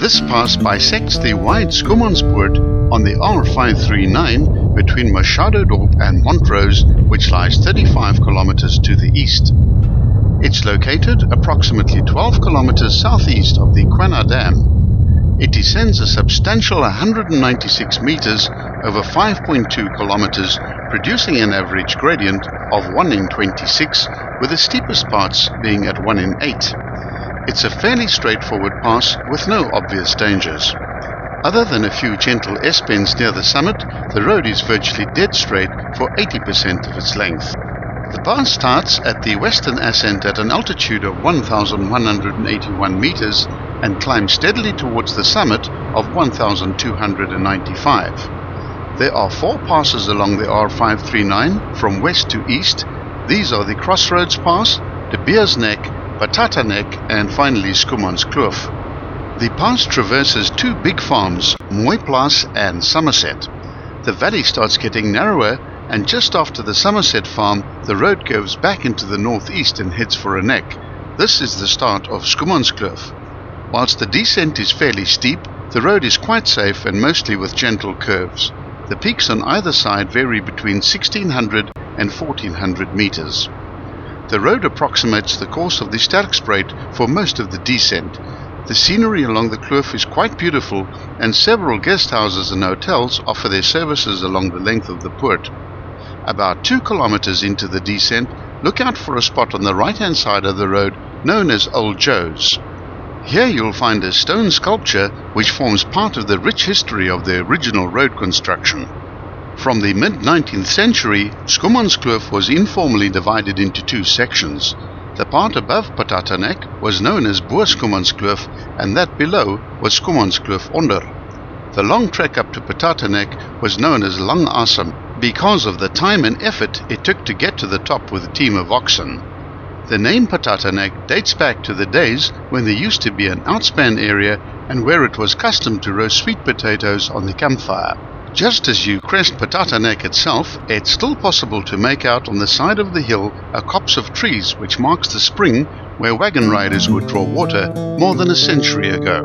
This pass bisects the wide Schoemanspoort on the R539 between Machadodorp and Montrose, which lies 35 kilometers to the east. It's located approximately 12 kilometers southeast of the Quena Dam. It descends a substantial 196 meters over 5.2 kilometers, producing an average gradient of 1 in 26, with the steepest parts being at 1 in 8. It's a fairly straightforward pass with no obvious dangers. Other than a few gentle S-bends near the summit, the road is virtually dead straight for 80% of its length. The pass starts at the western ascent at an altitude of 1,181 meters and climbs steadily towards the summit of 1,295. There are 4 passes along the R539 from west to east. These are the Crossroads Pass, De Beers Nek, Patatanek, and finally Schoemanskloof. The pass traverses 2 big farms, Mooiplaas and Somerset. The valley starts getting narrower, and just after the Somerset farm, the road goes back into the northeast and heads for a neck. This is the start of Schoemanskloof. Whilst the descent is fairly steep, the road is quite safe and mostly with gentle curves. The peaks on either side vary between 1,600 and 1,400 meters. The road approximates the course of the Sterkspruit for most of the descent. The scenery along the kloof is quite beautiful, and several guest houses and hotels offer their services along the length of the poort. About 2 kilometers into the descent, look out for a spot on the right-hand side of the road known as Old Joe's. Here you'll find a stone sculpture which forms part of the rich history of the original road construction. From the mid-19th century, Schoemanskloof was informally divided into 2 sections. The part above Patatanek was known as Bo Schoemanskloof, and that below was Schoemanskloof onder. The long trek up to Patatanek was known as Lang Asem because of the time and effort it took to get to the top with a team of oxen. The name Patatanek dates back to the days when there used to be an outspan area and where it was custom to roast sweet potatoes on the campfire. Just as you crest Patatanek itself, it's still possible to make out on the side of the hill a copse of trees which marks the spring where wagon riders would draw water more than a century ago.